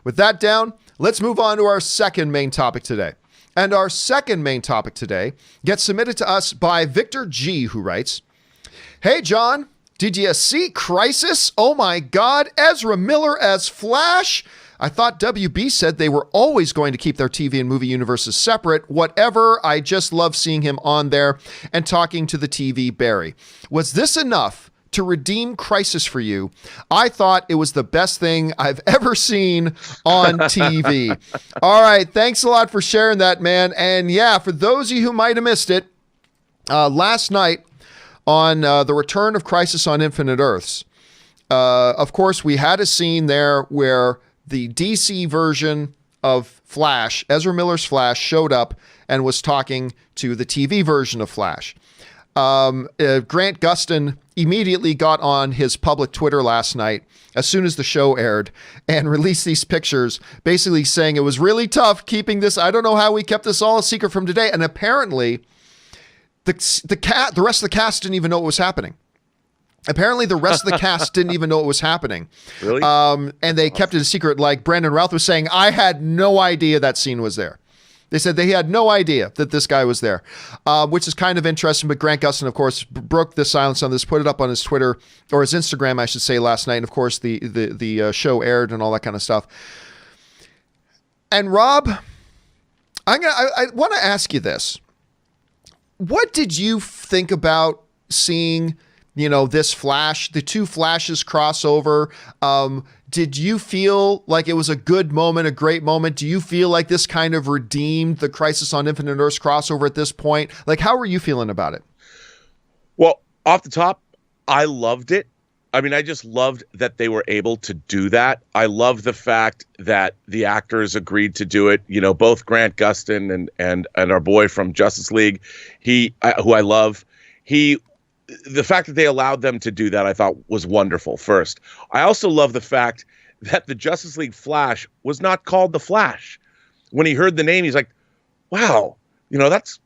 With that down, let's move on to our second main topic today. And our second main topic today gets submitted to us by Victor G, who writes, "Hey, John, did you see Crisis? Oh my God, Ezra Miller as Flash? I thought WB said they were always going to keep their TV and movie universes separate. Whatever, I just love seeing him on there and talking to the TV Barry. Was this enough to redeem Crisis for you? I thought it was the best thing I've ever seen on TV." All right, thanks a lot for sharing that, man. And yeah, for those of you who might have missed it, last night on the return of Crisis on Infinite Earths, of course, we had a scene there where the DC version of Flash, Ezra Miller's Flash, showed up and was talking to the TV version of Flash. Grant Gustin immediately got on his public Twitter last night as soon as the show aired and released these pictures, basically saying it was really tough keeping this. I don't know how we kept this all a secret from today. And apparently the rest of the cast didn't even know what was happening. Apparently, the rest of the cast didn't even know what was happening. Really? And they kept it a secret. Like Brandon Routh was saying, I had no idea that scene was there. They said they had no idea that this guy was there, which is kind of interesting. But Grant Gustin, of course, broke the silence on this, put it up on his Twitter, or his Instagram, I should say, last night. And, of course, the show aired and all that kind of stuff. And, Rob, I want to ask you this. What did you think about seeing this Flash, the two Flashes crossover? Did you feel like it was a good moment, a great moment? Do you feel like this kind of redeemed the Crisis on Infinite Earths crossover at this point? Like, how were you feeling about it? Well, off the top, I loved it. I mean, I just loved that they were able to do that. I love the fact that the actors agreed to do it. Both Grant Gustin and our boy from Justice League, who I love, the fact that they allowed them to do that, I thought was wonderful. First, I also love the fact that the Justice League Flash was not called the Flash. When he heard the name, he's like, "Wow, that's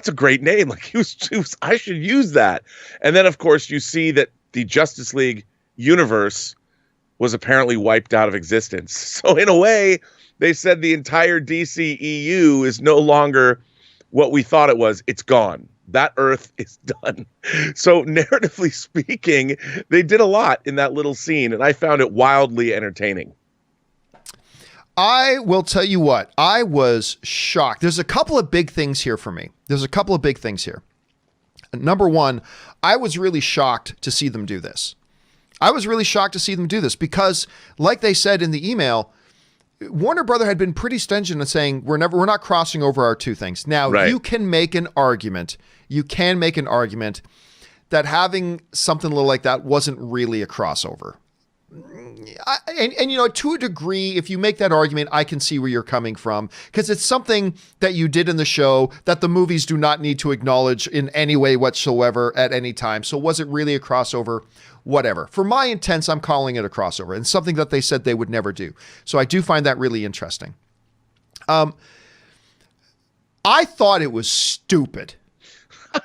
a great name. Like he was, I should use that." And then, of course, you see that the Justice League universe was apparently wiped out of existence. So in a way, they said the entire DCEU is no longer what we thought it was. It's gone. That Earth is done. So narratively speaking, they did a lot in that little scene, and I found it wildly entertaining. I will tell you what, I was shocked. There's a couple of big things here for me. Number one, I was really shocked to see them do this. Because, like they said in the email, Warner Brother had been pretty stringent in saying we're not crossing over our two things. Now, right. You can make an argument that having something little like that wasn't really a crossover. And to a degree, if you make that argument, I can see where you're coming from, because it's something that you did in the show that the movies do not need to acknowledge in any way whatsoever at any time. So was it really a crossover? Whatever. For my intents, I'm calling it a crossover, and something that they said they would never do. So I do find that really interesting. I thought it was stupid.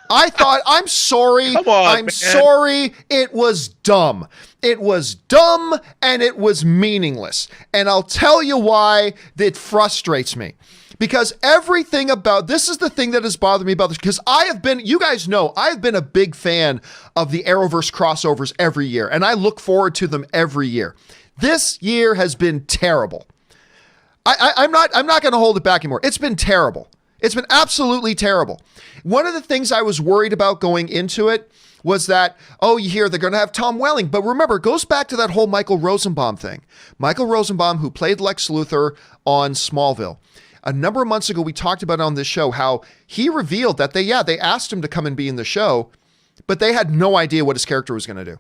I'm sorry. Come on, I'm man. sorry. It was dumb. It was dumb and it was meaningless. And I'll tell you why it frustrates me. Because everything about this is the thing that has bothered me about this. Because you guys know, I've been a big fan of the Arrowverse crossovers every year, and I look forward to them every year. This year has been terrible. I'm not going to hold it back anymore. It's been terrible. It's been absolutely terrible. One of the things I was worried about going into it was that, you hear they're going to have Tom Welling. But remember, it goes back to that whole Michael Rosenbaum thing. Michael Rosenbaum, who played Lex Luthor on Smallville. A number of months ago, we talked about on this show how he revealed that they asked him to come and be in the show, but they had no idea what his character was going to do.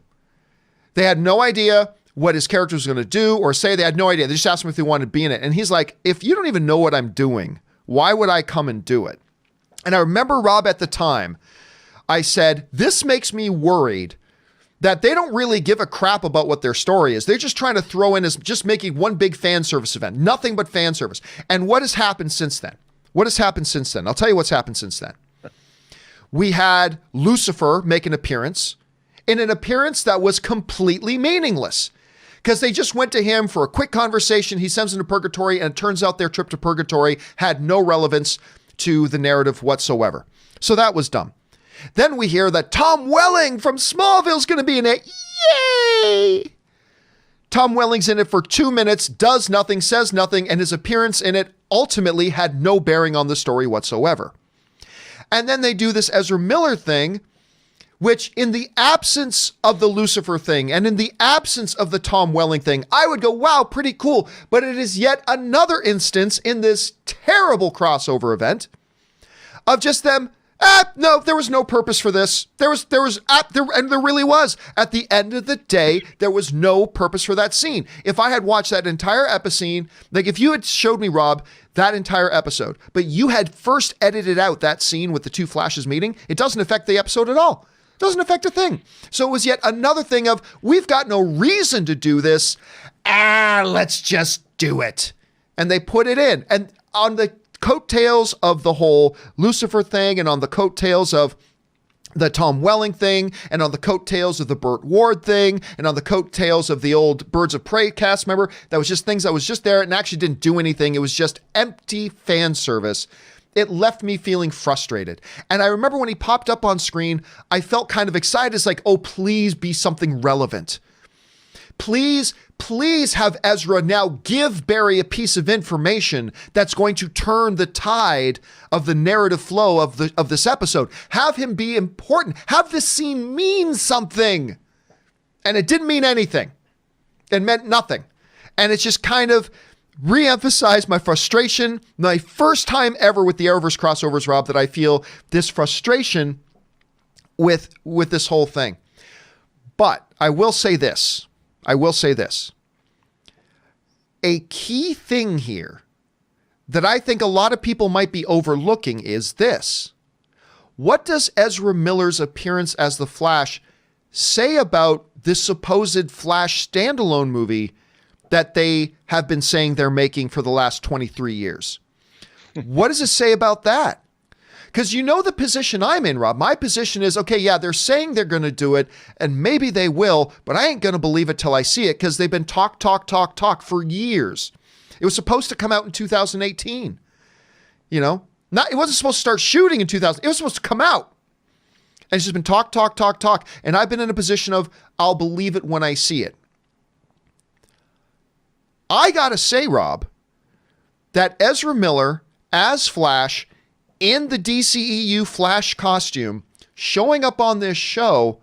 They had no idea what his character was going to do or say. They had no idea. They just asked him if he wanted to be in it. And he's like, if you don't even know what I'm doing, why would I come and do it? And I remember, Rob, at the time, I said, this makes me worried that they don't really give a crap about what their story is. They're just trying to throw in as just making one big fan service event, nothing but fan service. And what has happened since then? I'll tell you what's happened since then. We had Lucifer make an appearance, in an appearance that was completely meaningless. because they just went to him for a quick conversation. He sends them to purgatory, and it turns out their trip to purgatory had no relevance to the narrative whatsoever. So that was dumb. Then we hear that Tom Welling from Smallville is going to be in it. Yay! Tom Welling's in it for 2 minutes, does nothing, says nothing, and his appearance in it ultimately had no bearing on the story whatsoever. And then they do this Ezra Miller thing, which in the absence of the Lucifer thing and in the absence of the Tom Welling thing, I would go, wow, pretty cool. But it is yet another instance in this terrible crossover event of just them, no, there was no purpose for this. And there really was. At the end of the day, there was no purpose for that scene. If I had watched that entire episode, like if you had showed me, Rob, that entire episode, but you had first edited out that scene with the two Flashes meeting, it doesn't affect the episode at all. It doesn't affect a thing. So it was yet another thing of, we've got no reason to do this. Let's just do it. And they put it in. And on the coattails of the whole Lucifer thing, and on the coattails of the Tom Welling thing, and on the coattails of the Burt Ward thing, and on the coattails of the old Birds of Prey cast member, that was just things that was just there and actually didn't do anything. It was just empty fan service. It left me feeling frustrated. And I remember when he popped up on screen, I felt kind of excited. It's like, oh, please be something relevant. Please have Ezra now give Barry a piece of information that's going to turn the tide of the narrative flow of this episode. Have him be important. Have this scene mean something. And it didn't mean anything. It meant nothing. And it's just kind of re-emphasized my frustration. My first time ever with the Arrowverse crossovers, Rob, that I feel this frustration with this whole thing. But I will say this. A key thing here that I think a lot of people might be overlooking is this. What does Ezra Miller's appearance as the Flash say about this supposed Flash standalone movie that they have been saying they're making for the last 23 years? What does it say about that? Because you know the position I'm in, Rob. My position is, okay, yeah, they're saying they're going to do it, and maybe they will, but I ain't going to believe it till I see it, because they've been talk for years. It was supposed to come out in 2018. You know? It wasn't supposed to start shooting in 2000. It was supposed to come out. And it's just been talk. And I've been in a position of, I'll believe it when I see it. I got to say, Rob, that Ezra Miller as Flash in the DCEU Flash costume showing up on this show,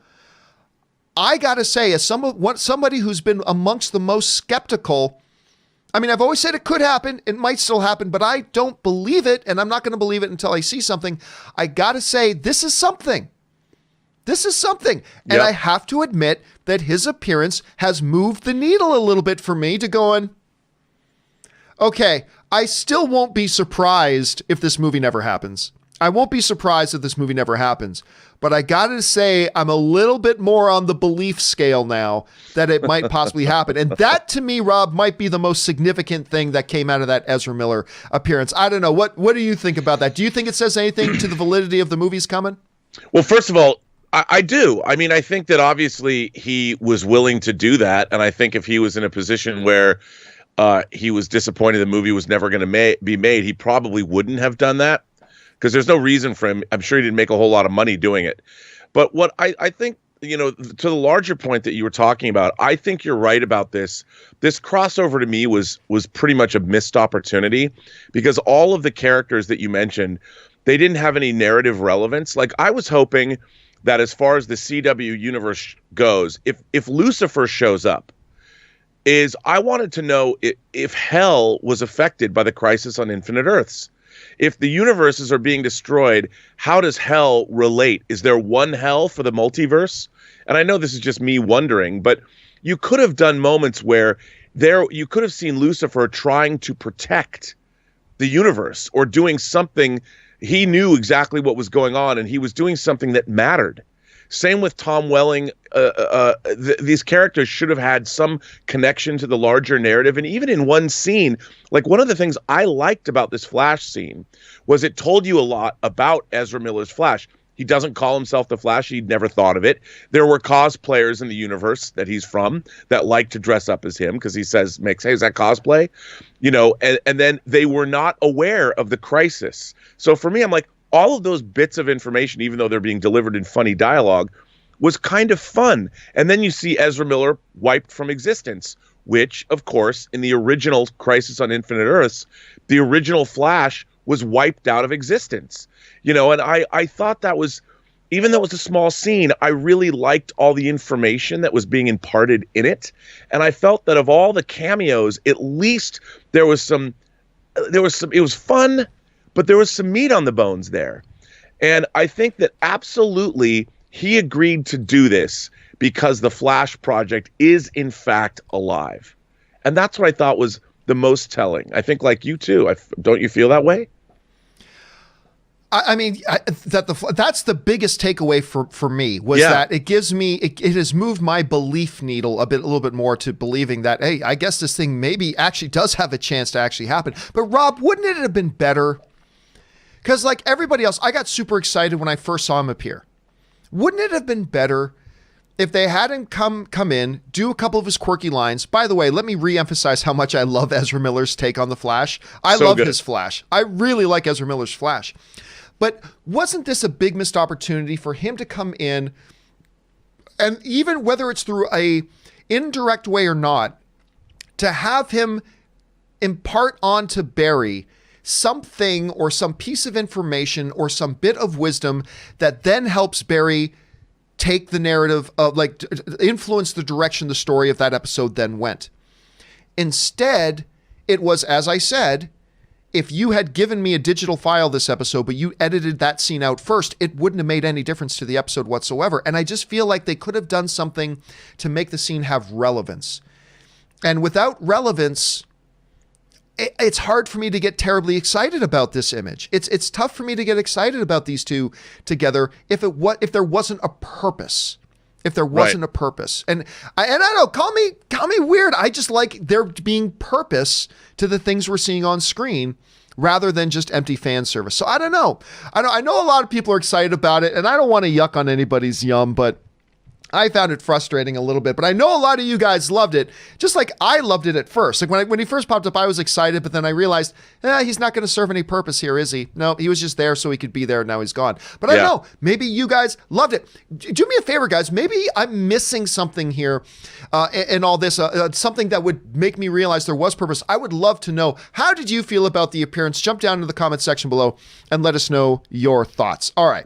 I gotta say, as somebody who's been amongst the most skeptical, I mean, I've always said it could happen, it might still happen, but I don't believe it, and I'm not going to believe it until I see something. I gotta say, this is something. And Yep. I have to admit that his appearance has moved the needle a little bit for me to going, okay, I still won't be surprised if this movie never happens. I won't be surprised if this movie never happens. But I gotta say, I'm a little bit more on the belief scale now that it might possibly happen. And that, to me, Rob, might be the most significant thing that came out of that Ezra Miller appearance. I don't know. What do you think about that? Do you think it says anything to the validity of the movies coming? Well, first of all, I do. I mean, I think that obviously he was willing to do that. And I think if he was in a position where he was disappointed the movie was never going to be made, he probably wouldn't have done that, because there's no reason for him. I'm sure he didn't make a whole lot of money doing it. But what I think, you know, to the larger point that you were talking about, I think you're right about this. This crossover to me was pretty much a missed opportunity, because all of the characters that you mentioned, they didn't have any narrative relevance. Like, I was hoping that as far as the CW universe goes, if Lucifer shows up, I wanted to know if Hell was affected by the Crisis on Infinite Earths. If the universes are being destroyed, how does Hell relate? Is there one Hell for the multiverse? And I know this is just me wondering, but you could have done moments where you could have seen Lucifer trying to protect the universe, or doing something. He knew exactly what was going on, and he was doing something that mattered. Same with Tom Welling. These characters should have had some connection to the larger narrative. And even in one scene, like, one of the things I liked about this Flash scene was it told you a lot about Ezra Miller's Flash. He doesn't call himself the Flash. He'd never thought of it. There were cosplayers in the universe that he's from that like to dress up as him because he says, hey, is that cosplay? And then they were not aware of the crisis. So for me, I'm like, all of those bits of information, even though they're being delivered in funny dialogue, was kind of fun. And then you see Ezra Miller wiped from existence, which, of course, in the original Crisis on Infinite Earths, the original Flash was wiped out of existence. And I thought that was, even though it was a small scene, I really liked all the information that was being imparted in it. And I felt that of all the cameos, at least it was fun, but there was some meat on the bones there. And I think that absolutely he agreed to do this because the Flash project is in fact alive. And that's what I thought was the most telling. I think like you too. Don't you feel that way? I mean, that's the biggest takeaway for me was that it gives me, it has moved my belief needle a little bit more to believing that, hey, I guess this thing maybe actually does have a chance to actually happen. But Rob, wouldn't it have been better? Because like everybody else, I got super excited when I first saw him appear. Wouldn't it have been better if they had him come in, do a couple of his quirky lines? By the way, let me reemphasize how much I love Ezra Miller's take on the Flash. I love his Flash. I really like Ezra Miller's Flash. But wasn't this a big missed opportunity for him to come in, and even whether it's through a indirect way or not, to have him impart onto Barry something or some piece of information or some bit of wisdom that then helps Barry take the narrative of influence the direction the story of that episode then went. Instead, it was, as I said, if you had given me a digital file this episode, but you edited that scene out first, it wouldn't have made any difference to the episode whatsoever. And I just feel like they could have done something to make the scene have relevance. And without relevance, it's hard for me to get terribly excited about this image. It's tough for me to get excited about these two together if there wasn't a purpose. If there wasn't a purpose. And I don't know, call me weird. I just like there being purpose to the things we're seeing on screen rather than just empty fan service. So I don't know. I know a lot of people are excited about it, and I don't want to yuck on anybody's yum, but I found it frustrating a little bit, but I know a lot of you guys loved it, just like I loved it at first. Like when he first popped up, I was excited, but then I realized, he's not going to serve any purpose here, is he? No, he was just there so he could be there, and now he's gone. But I don't know, maybe you guys loved it. Do me a favor, guys. Maybe I'm missing something here in all this, something that would make me realize there was purpose. I would love to know, how did you feel about the appearance? Jump down into the comment section below and let us know your thoughts. All right.